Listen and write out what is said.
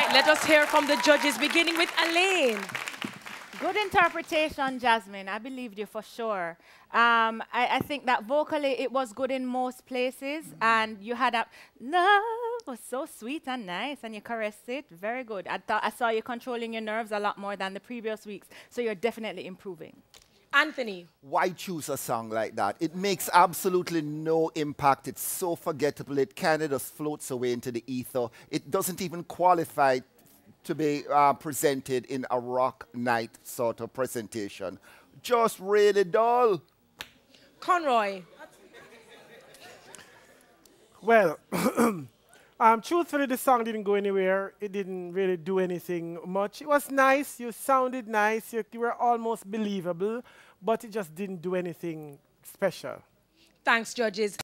right, let us hear from the judges, beginning with Elaine. Good interpretation, Jasmine. I believed you for sure. I think that vocally it was good in most places, and you had a love was so sweet and nice, and you caressed it. Very good. I saw you controlling your nerves a lot more than the previous weeks, so you're definitely improving. Anthony. Why choose a song like that? It makes absolutely no impact. It's so forgettable. It kind of just floats away into the ether. It doesn't even qualify to be presented in a rock night sort of presentation. Just really dull. Conroy. Well, truthfully, the song didn't go anywhere. It didn't really do anything much. It was nice. You sounded nice. You were almost believable, but it just didn't do anything special. Thanks, judges.